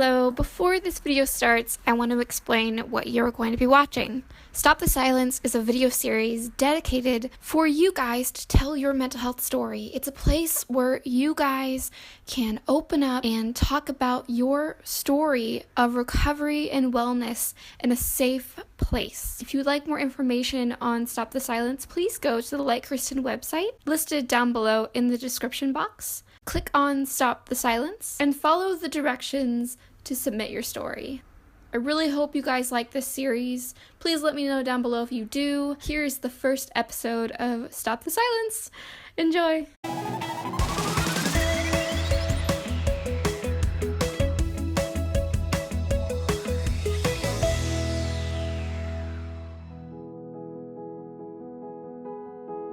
Hello, before this video starts, I want to explain what you're going to be watching. Stop the Silence is a video series dedicated for you guys to tell your mental health story. It's a place where you guys can open up and talk about your story of recovery and wellness in a safe place. If you'd like more information on Stop the Silence, please go to the Like Kristen website listed down below in the description box. Click on Stop the Silence and follow the directions to submit your story. I really hope you guys like this series. Please let me know down below if you do. Here's the first episode of Stop the Silence. Enjoy!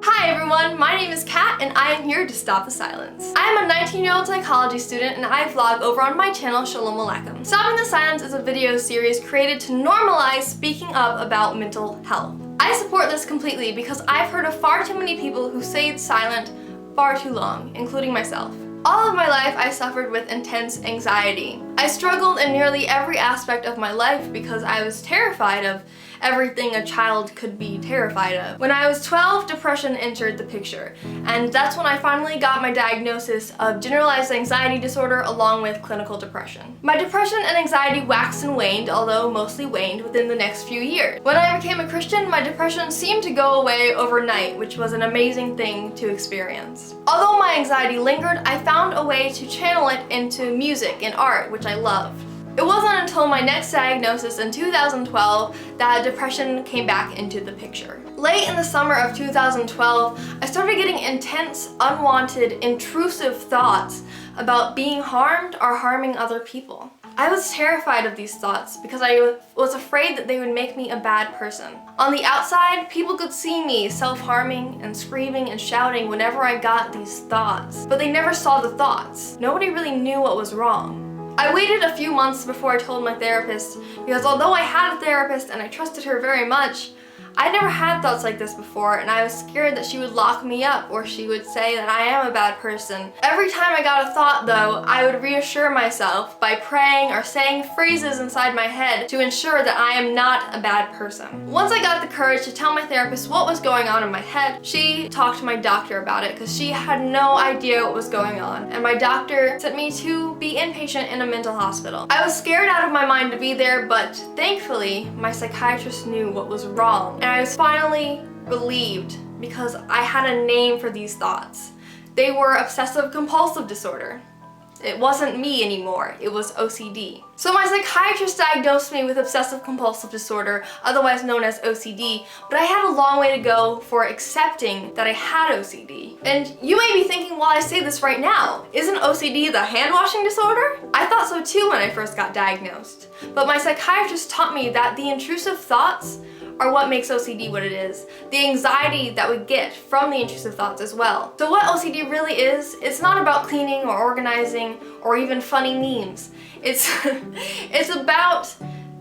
Hi everyone, my name is Kat and I am here to Stop the Silence. I am a 19-year-old psychology student and I vlog over on my channel Shalom Aleichem. Stopping the Silence is a video series created to normalize speaking up about mental health. I support this completely because I've heard of far too many people who stayed silent far too long, including myself. All of my life I suffered with intense anxiety. I struggled in nearly every aspect of my life because I was terrified of everything a child could be terrified of. When I was 12, depression entered the picture, and that's when I finally got my diagnosis of generalized anxiety disorder along with clinical depression. My depression and anxiety waxed and waned, although mostly waned within the next few years. When I became a Christian, my depression seemed to go away overnight, which was an amazing thing to experience. Although my anxiety lingered, I found a way to channel it into music and art, which I loved. It wasn't until my next diagnosis in 2012 that depression came back into the picture. Late in the summer of 2012, I started getting intense, unwanted, intrusive thoughts about being harmed or harming other people. I was terrified of these thoughts because I was afraid that they would make me a bad person. On the outside, people could see me self-harming and screaming and shouting whenever I got these thoughts, but they never saw the thoughts. Nobody really knew what was wrong. I waited a few months before I told my therapist because although I had a therapist and I trusted her very much, I'd never had thoughts like this before and I was scared that she would lock me up or she would say that I am a bad person. Every time I got a thought though, I would reassure myself by praying or saying phrases inside my head to ensure that I am not a bad person. Once I got the courage to tell my therapist what was going on in my head, she talked to my doctor about it because she had no idea what was going on, and my doctor sent me to be inpatient in a mental hospital. I was scared out of my mind to be there, but thankfully my psychiatrist knew what was wrong. And I was finally relieved because I had a name for these thoughts. They were obsessive compulsive disorder. It wasn't me anymore, it was OCD. So my psychiatrist diagnosed me with obsessive compulsive disorder, otherwise known as OCD, but I had a long way to go for accepting that I had OCD. And you may be thinking while I say this right now, isn't OCD the hand washing disorder? I thought so too when I first got diagnosed. But my psychiatrist taught me that the intrusive thoughts are what makes OCD what it is. The anxiety that we get from the intrusive thoughts as well. So what OCD really is, it's not about cleaning or organizing or even funny memes. It's, it's about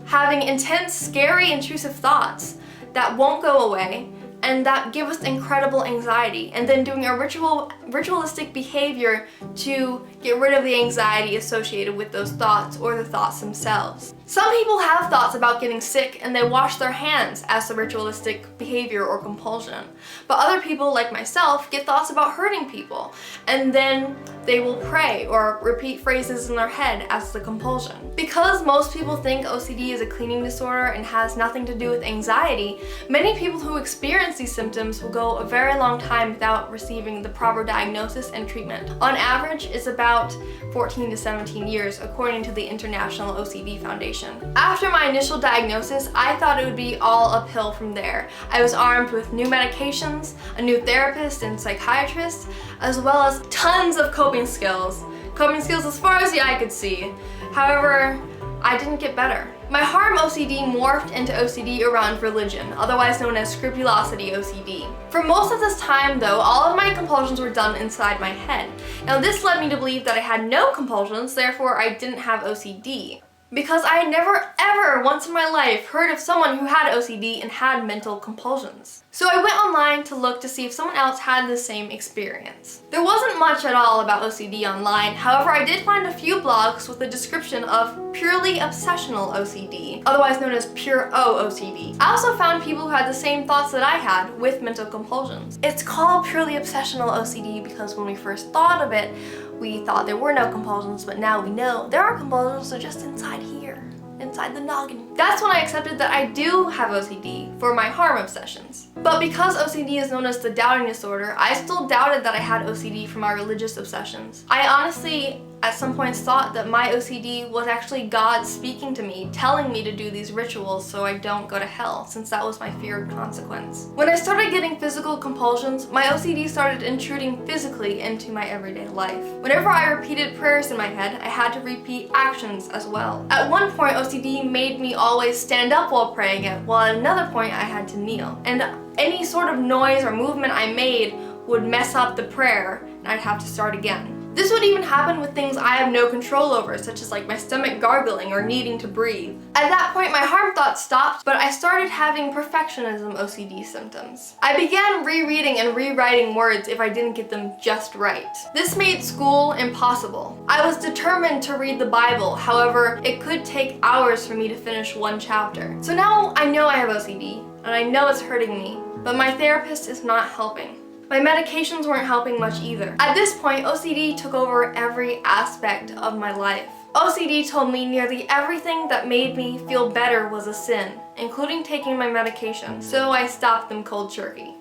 having intense, scary, intrusive thoughts that won't go away and that give us incredible anxiety, and then doing a ritualistic behavior to get rid of the anxiety associated with those thoughts or the thoughts themselves. Some people have thoughts about getting sick and they wash their hands as a ritualistic behavior or compulsion. But other people, like myself, get thoughts about hurting people and then they will pray or repeat phrases in their head as the compulsion. Because most people think OCD is a cleaning disorder and has nothing to do with anxiety, many people who experience these symptoms will go a very long time without receiving the proper diagnosis and treatment. On average, it's about 14 to 17 years according to the International OCD Foundation. After my initial diagnosis, I thought it would be all uphill from there. I was armed with new medications, a new therapist and psychiatrist, as well as tons of coping skills. Coping skills as far as the eye could see. However, I didn't get better. My harm OCD morphed into OCD around religion, otherwise known as scrupulosity OCD. For most of this time though, all of my compulsions were done inside my head. Now this led me to believe that I had no compulsions, therefore I didn't have OCD. Because I had never ever once in my life heard of someone who had OCD and had mental compulsions. So I went online to look to see if someone else had the same experience. There wasn't much at all about OCD online, however I did find a few blogs with a description of purely obsessional OCD, otherwise known as pure OCD. I also found people who had the same thoughts that I had with mental compulsions. It's called purely obsessional OCD because when we first thought of it, we thought there were no compulsions, but now we know there are compulsions, they're just inside here, inside the noggin. That's when I accepted that I do have OCD for my harm obsessions. But because OCD is known as the doubting disorder, I still doubted that I had OCD for my religious obsessions. I honestly, at some points, thought that my OCD was actually God speaking to me, telling me to do these rituals so I don't go to hell, since that was my feared consequence. When I started getting physical compulsions, my OCD started intruding physically into my everyday life. Whenever I repeated prayers in my head, I had to repeat actions as well. At one point, OCD made me always stand up while praying it, while at another point I had to kneel. And any sort of noise or movement I made would mess up the prayer, and I'd have to start again. This would even happen with things I have no control over, such as like my stomach gargling or needing to breathe. At that point, my harm thoughts stopped, but I started having perfectionism OCD symptoms. I began rereading and rewriting words if I didn't get them just right. This made school impossible. I was determined to read the Bible, however, it could take hours for me to finish one chapter. So now I know I have OCD, and I know it's hurting me, but my therapist is not helping. My medications weren't helping much either. At this point, OCD took over every aspect of my life. OCD told me nearly everything that made me feel better was a sin, including taking my medication, so I stopped them cold turkey.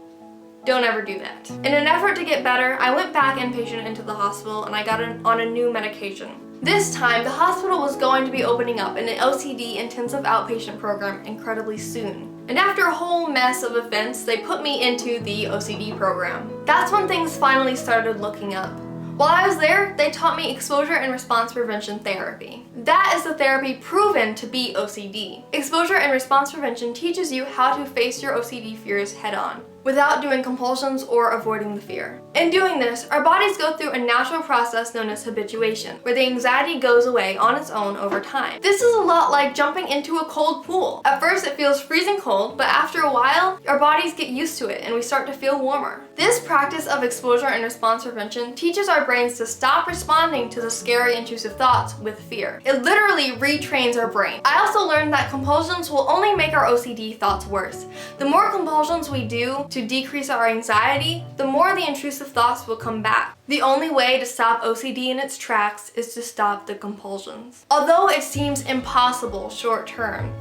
Don't ever do that. In an effort to get better, I went back inpatient into the hospital and I got on a new medication. This time, the hospital was going to be opening up an OCD intensive outpatient program incredibly soon. And after a whole mess of events, they put me into the OCD program. That's when things finally started looking up. While I was there, they taught me exposure and response prevention therapy. That is the therapy proven to be OCD. Exposure and response prevention teaches you how to face your OCD fears head on, without doing compulsions or avoiding the fear. In doing this, our bodies go through a natural process known as habituation, where the anxiety goes away on its own over time. This is a lot like jumping into a cold pool. At first it feels freezing cold, but after a while, our bodies get used to it and we start to feel warmer. This practice of exposure and response prevention teaches our brains to stop responding to the scary intrusive thoughts with fear. It literally retrains our brain. I also learned that compulsions will only make our OCD thoughts worse. The more compulsions we do to decrease our anxiety, the more the intrusive thoughts will come back. The only way to stop OCD in its tracks is to stop the compulsions. Although it seems impossible short term,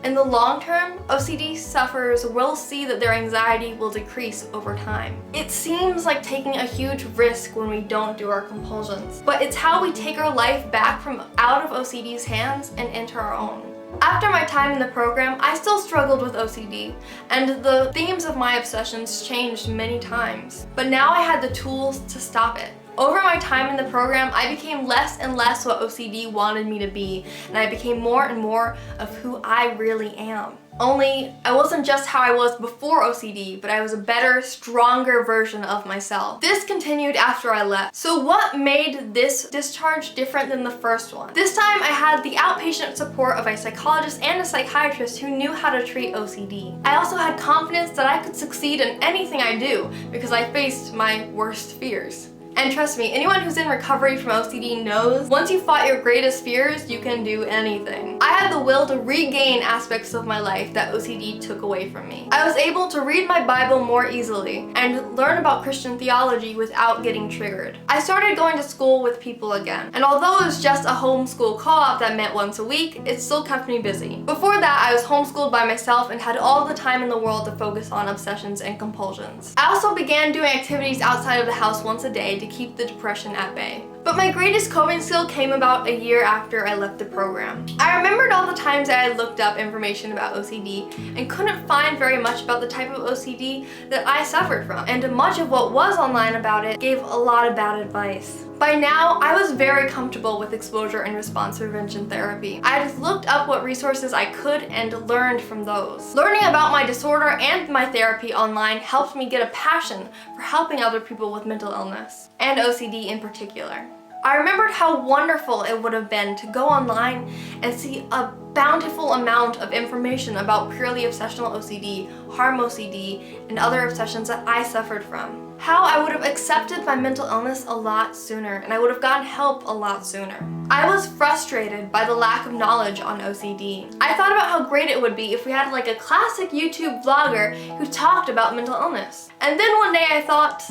in the long term, OCD sufferers will see that their anxiety will decrease over time. It seems like taking a huge risk when we don't do our compulsions, but it's how we take our life back from out of OCD's hands and into our own. After my time in the program, I still struggled with OCD, and the themes of my obsessions changed many times. But now I had the tools to stop it. Over my time in the program, I became less and less what OCD wanted me to be, and I became more and more of who I really am. Only, I wasn't just how I was before OCD, but I was a better, stronger version of myself. This continued after I left. So what made this discharge different than the first one? This time I had the outpatient support of a psychologist and a psychiatrist who knew how to treat OCD. I also had confidence that I could succeed in anything I do because I faced my worst fears. And trust me, anyone who's in recovery from OCD knows once you fought your greatest fears, you can do anything. I had the will to regain aspects of my life that OCD took away from me. I was able to read my Bible more easily and learn about Christian theology without getting triggered. I started going to school with people again, and although it was just a homeschool co-op that met once a week, it still kept me busy. Before that, I was homeschooled by myself and had all the time in the world to focus on obsessions and compulsions. I also began doing activities outside of the house once a day to keep the depression at bay. But my greatest coping skill came about a year after I left the program. I remembered all the times I had looked up information about OCD and couldn't find very much about the type of OCD that I suffered from, and much of what was online about it gave a lot of bad advice. By now, I was very comfortable with exposure and response prevention therapy. I just looked up what resources I could and learned from those. Learning about my disorder and my therapy online helped me get a passion for helping other people with mental illness, and OCD in particular. I remembered how wonderful it would have been to go online and see a bountiful amount of information about purely obsessional OCD, harm OCD, and other obsessions that I suffered from. How I would have accepted my mental illness a lot sooner, and I would have gotten help a lot sooner. I was frustrated by the lack of knowledge on OCD. I thought about how great it would be if we had like a classic YouTube vlogger who talked about mental illness. And then one day I thought,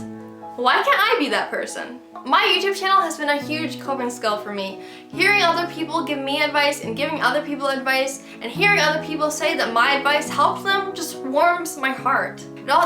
why can't I be that person? My YouTube channel has been a huge coping skill for me. Hearing other people give me advice and giving other people advice and hearing other people say that my advice helped them just warms my heart.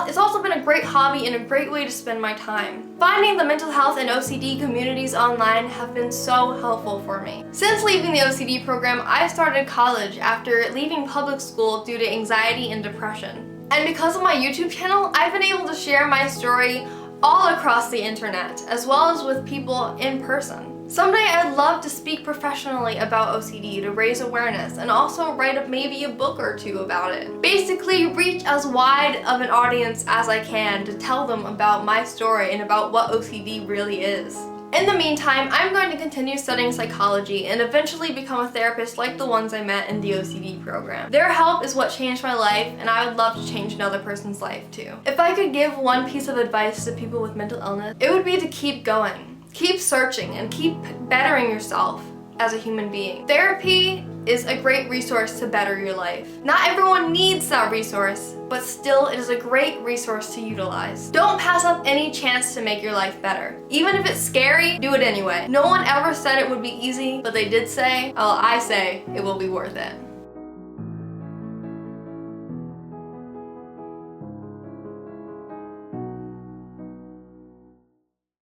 It's also been a great hobby and a great way to spend my time. Finding the mental health and OCD communities online have been so helpful for me. Since leaving the OCD program, I started college after leaving public school due to anxiety and depression. And because of my YouTube channel, I've been able to share my story all across the internet, as well as with people in person. Someday I'd love to speak professionally about OCD to raise awareness and also write maybe a book or two about it. Basically, reach as wide of an audience as I can to tell them about my story and about what OCD really is. In the meantime, I'm going to continue studying psychology and eventually become a therapist like the ones I met in the OCD program. Their help is what changed my life, and I would love to change another person's life too. If I could give one piece of advice to people with mental illness, it would be to keep going. Keep searching and keep bettering yourself as a human being. Therapy is a great resource to better your life. Not everyone needs that resource, but still it is a great resource to utilize. Don't pass up any chance to make your life better. Even if it's scary, do it anyway. No one ever said it would be easy, but they did say, well, I say it will be worth it.